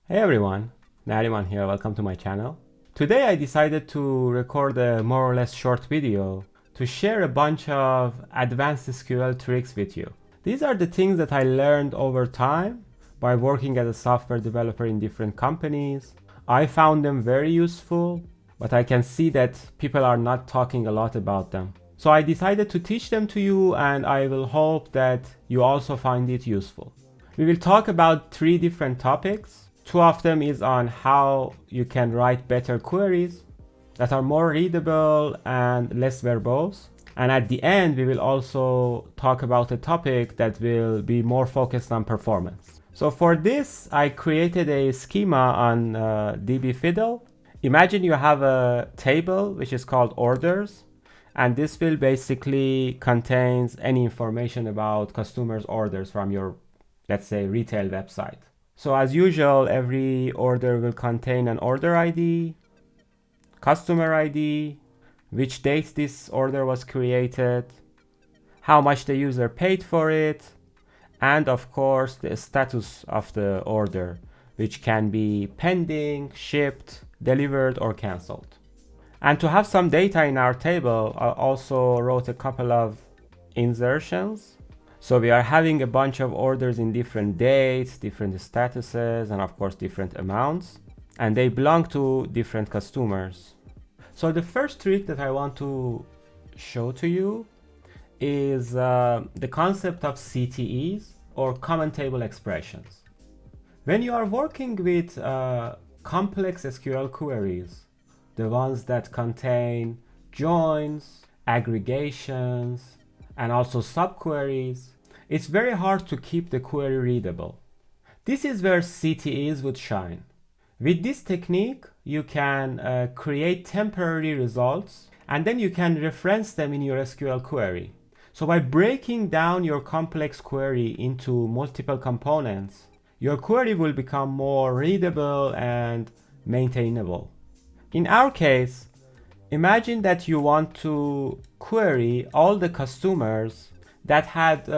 Hey everyone, Nariman here, welcome to my channel. Today I decided to record a more or less short video to share a bunch of advanced SQL tricks with you. These are the things that I learned over time by working as a software developer in different companies. I found them very useful, but I can see that people are not talking a lot about them. So I decided to teach them to you, and I will hope that you also find it useful. We will talk about 3 different topics. 2 of them is on how you can write better queries that are more readable and less verbose. And at the end, we will also talk about a topic that will be more focused on performance. So for this, I created a schema on dbfiddle. Imagine you have a table which is called orders, and this will basically contains any information about customers' orders from your, let's say, retail website. So as usual, every order will contain an order ID, customer ID, which date this order was created, how much the user paid for it, and of course the status of the order, which can be pending, shipped, delivered, or cancelled. And to have some data in our table, I also wrote a couple of insertions. So we are having a bunch of orders in different dates, different statuses, and of course different amounts, and they belong to different customers. So the first trick that I want to show to you is the concept of CTEs, or common table expressions. When you are working with complex SQL queries, the ones that contain joins, aggregations, and also subqueries, it's very hard to keep the query readable. This is where CTEs would shine. With this technique, you can create temporary results, and then you can reference them in your SQL query. So by breaking down your complex query into multiple components, your query will become more readable and maintainable. In our case, imagine that you want to query all the customers that had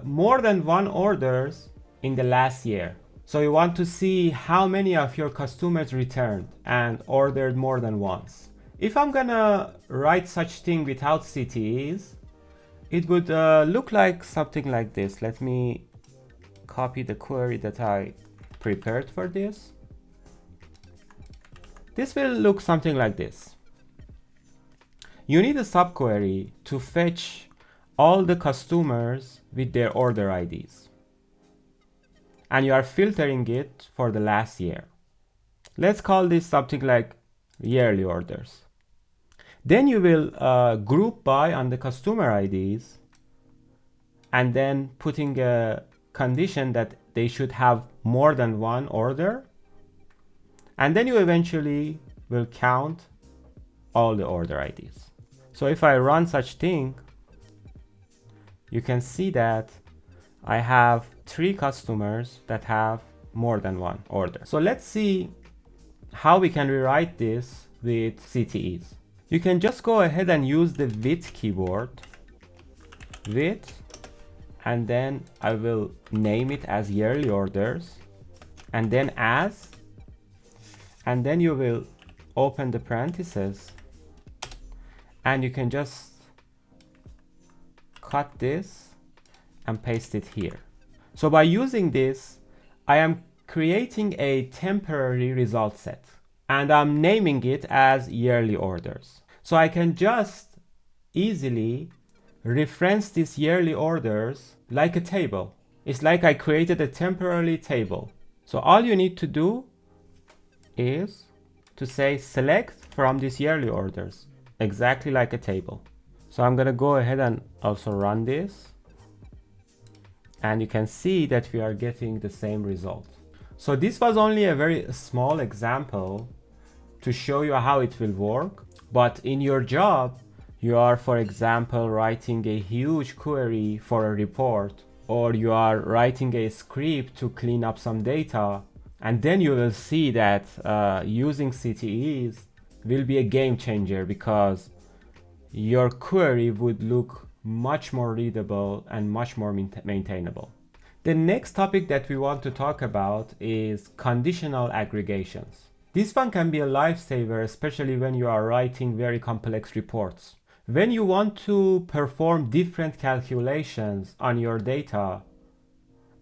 more than one orders in the last year. So you want to see how many of your customers returned and ordered more than once. If I'm gonna write such thing without CTEs, it would look like something like this. Let me copy the query that I prepared for this. This will look something like this. You need a subquery to fetch all the customers with their order IDs. And you are filtering it for the last year. Let's call this something like yearly orders. Then you will group by on the customer IDs, and then putting a condition that they should have more than one order. And then you eventually will count all the order IDs. So if I run such thing, you can see that I have 3 customers that have more than one order. So let's see how we can rewrite this with CTEs. You can just go ahead and use the with keyword, with, and then I will name it as yearly orders, and then as, and then you will open the parentheses, and you can just cut this and paste it here. So by using this, I am creating a temporary result set, and I'm naming it as yearly orders. So I can just easily reference these yearly orders like a table. It's like I created a temporary table. So all you need to do is to say select from these yearly orders, exactly like a table. So I'm gonna go ahead and also run this, and you can see that we are getting the same result. So this was only a very small example to show you how it will work, but in your job, you are, for example, writing a huge query for a report, or you are writing a script to clean up some data, and then you will see that using CTEs will be a game changer, because your query would look much more readable and much more maintainable. The next topic that we want to talk about is conditional aggregations. This one can be a lifesaver, especially when you are writing very complex reports. When you want to perform different calculations on your data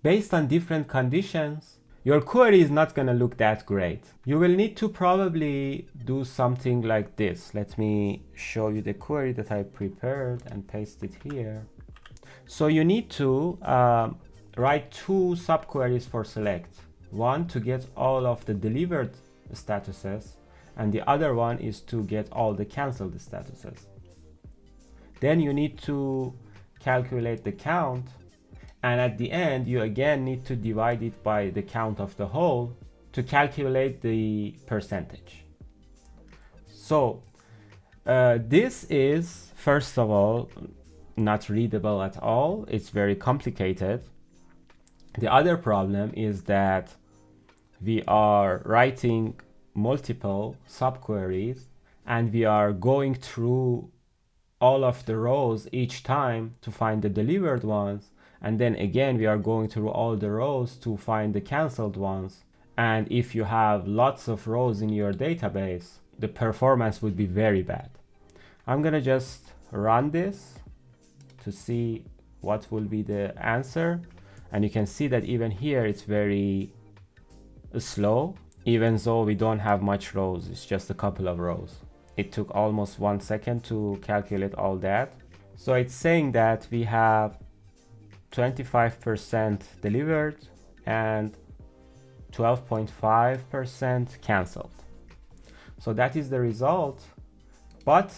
based on different conditions, your query is not going to look that great. You will need to probably do something like this. Let me show you the query that I prepared and paste it here. So you need to write two subqueries for select. One to get all of the delivered statuses, and the other one is to get all the canceled statuses. Then you need to calculate the count, and at the end you again need to divide it by the count of the whole to calculate the percentage. So this is, first of all, not readable at all. It's very complicated. The other problem is that we are writing multiple subqueries and we are going through all of the rows each time to find the delivered ones, and then again we are going through all the rows to find the canceled ones. And if you have lots of rows in your database, the performance would be very bad. I'm gonna just run this to see what will be the answer, and you can see that even here it's very slow, even though we don't have much rows. It's just a couple of rows. It took almost 1 second to calculate all that. So it's saying that we have 25% delivered and 12.5% canceled. So that is the result. But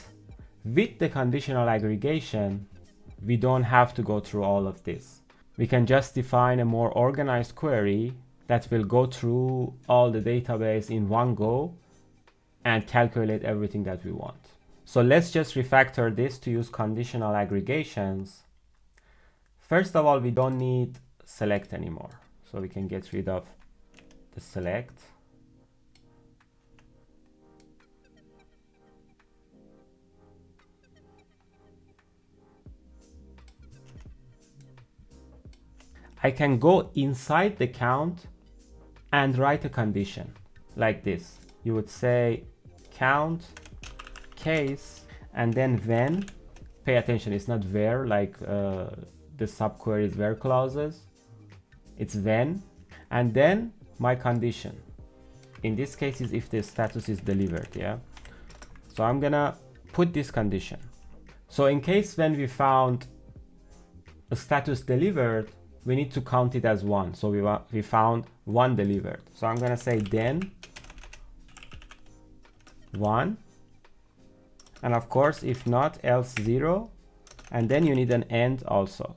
with the conditional aggregation, we don't have to go through all of this. We can just define a more organized query that will go through all the database in one go and calculate everything that we want. So let's just refactor this to use conditional aggregations. First of all, we don't need select anymore. So we can get rid of the select. I can go inside the count and write a condition like this. You would say count case and then when. Pay attention, it's not where like the subquery is where clauses. It's when, and then my condition. In this case is if the status is delivered, yeah? So I'm gonna put this condition. So in case when we found a status delivered, we need to count it as one. So we found one delivered. So I'm gonna say then one, and of course if not, else 0, and then you need an end also.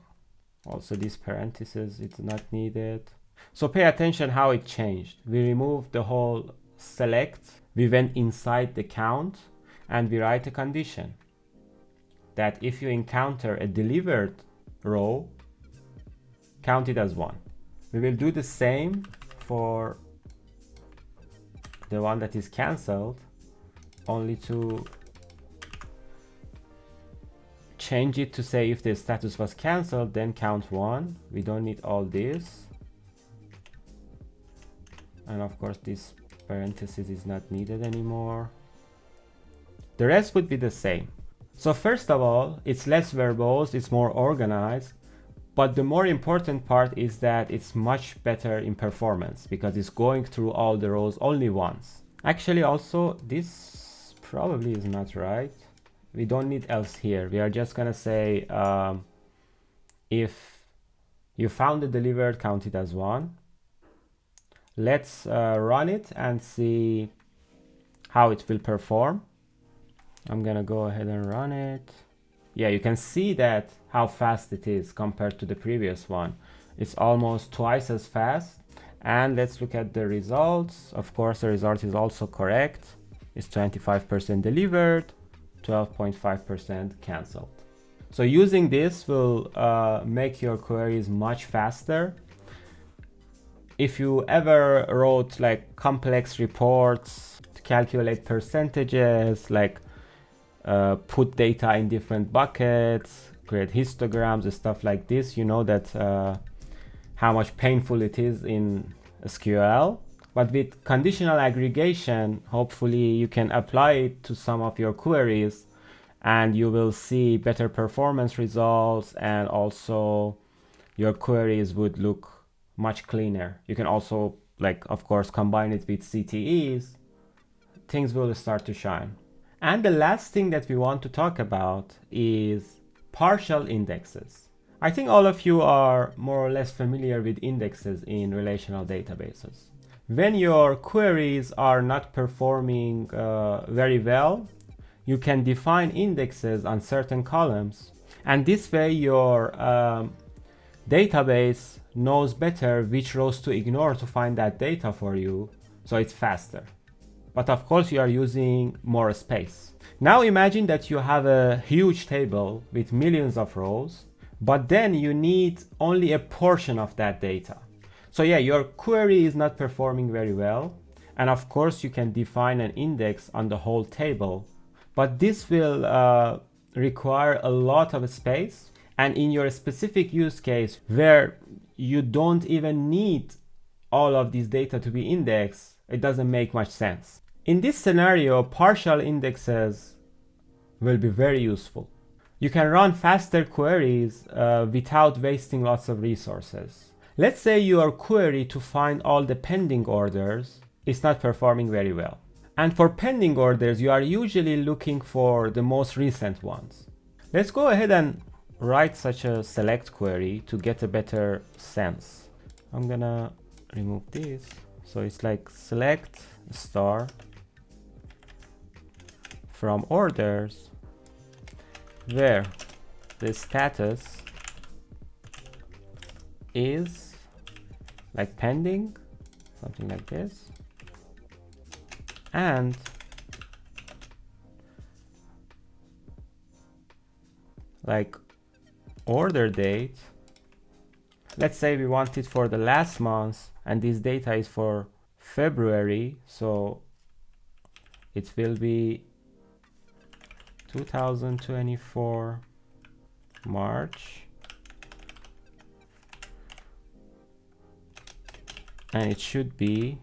Also this parenthesis, it's not needed. So pay attention how it changed. We removed the whole select, we went inside the count, and we write a condition that if you encounter a delivered row, count it as one. We will do the same for the one that is cancelled, only to change it to say if the status was cancelled, then count one. We don't need all this. And of course this parenthesis is not needed anymore. The rest would be the same. So first of all, it's less verbose, it's more organized. But the more important part is that it's much better in performance because it's going through all the rows only once. Actually, also, this probably is not right. We don't need else here. We are just gonna say if you found the delivered, count it as one. Let's run it and see how it will perform. I'm gonna go ahead and run it. Yeah, you can see that how fast it is compared to the previous one. It's almost twice as fast. And let's look at the results. Of course, the result is also correct. It's 25% delivered, 12.5% canceled. So using this will make your queries much faster. If you ever wrote like complex reports to calculate percentages, like put data in different buckets, create histograms and stuff like this, you know that how much painful it is in SQL. But with conditional aggregation, hopefully you can apply it to some of your queries and you will see better performance results, and also your queries would look much cleaner. You can also, like, of course, combine it with CTEs. Things will start to shine. And the last thing that we want to talk about is partial indexes. I think all of you are more or less familiar with indexes in relational databases. When your queries are not performing very well, you can define indexes on certain columns, and this way your database knows better which rows to ignore to find that data for you, so it's faster. But of course you are using more space. Now imagine that you have a huge table with millions of rows, but then you need only a portion of that data. So yeah, your query is not performing very well, and of course you can define an index on the whole table, but this will require a lot of space, and in your specific use case where you don't even need all of this data to be indexed, it doesn't make much sense. In this scenario, partial indexes will be very useful. You can run faster queries without wasting lots of resources. Let's say your query to find all the pending orders is not performing very well. And for pending orders, you are usually looking for the most recent ones. Let's go ahead and write such a select query to get a better sense. I'm gonna remove this. So it's like select star from orders where the status is like pending, something like this, and like order date. Let's say we want it for the last month and this data is for February, so it will be 2024 March, and it should be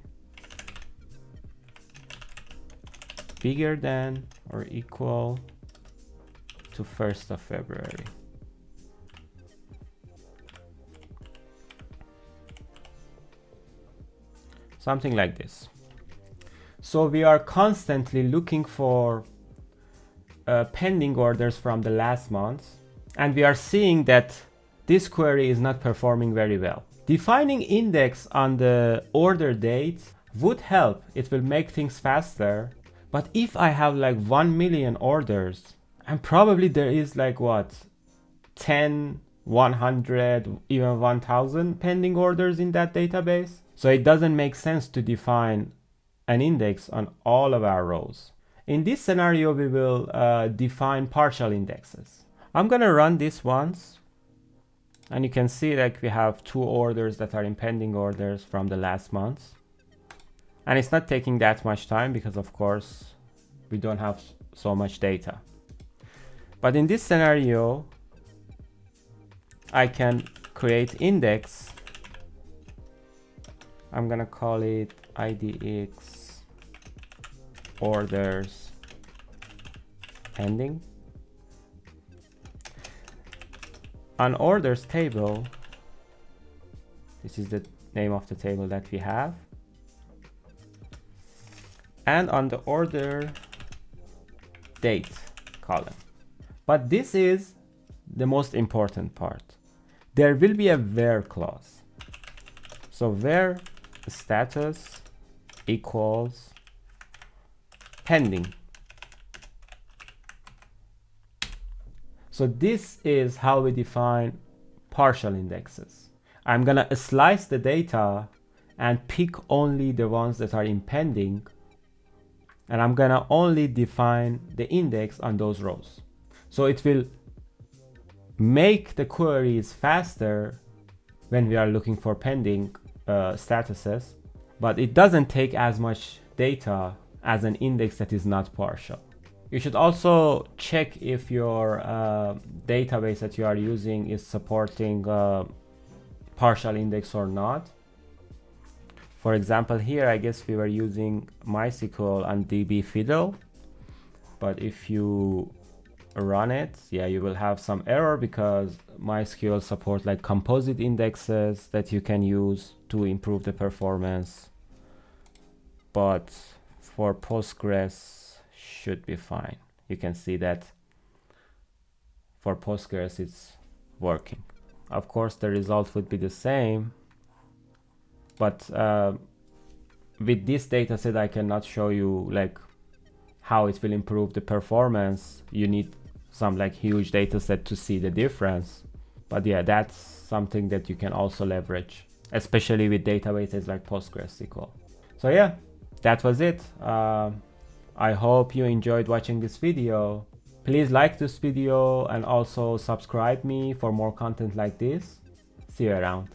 bigger than or equal to 1st of February. Something like this. So we are constantly looking for pending orders from the last month, and we are seeing that this query is not performing very well. Defining index on the order date would help. It will make things faster. But if I have like 1 million orders, and probably there is like what, 10, 100, even 1000 pending orders in that database. So it doesn't make sense to define an index on all of our rows. In this scenario, we will define partial indexes. I'm gonna run this once, and you can see that we have 2 orders that are in pending orders from the last month. And it's not taking that much time because of course we don't have so much data. But in this scenario, I can create index. I'm gonna call it IDX orders pending. On orders table, this is the name of the table that we have. And on the order date column. But this is the most important part. There will be a where clause. So where status equals pending. So this is how we define partial indexes. I'm gonna slice the data and pick only the ones that are in pending, and I'm gonna only define the index on those rows. So it will make the queries faster when we are looking for pending statuses, but it doesn't take as much data as an index that is not partial. You should also check if your database that you are using is supporting partial index or not. For example, here I guess we were using MySQL and DB Fiddle, but if you run it, yeah, you will have some error because MySQL support like composite indexes that you can use to improve the performance, but for Postgres should be fine. You can see that for Postgres it's working. Of course the result would be the same, but with this data set I cannot show you like how it will improve the performance. You need some like huge data set to see the difference. But yeah, that's something that you can also leverage, especially with databases like PostgreSQL. So yeah, that was it. I hope you enjoyed watching this video. Please like this video and also subscribe me for more content like this. See you around.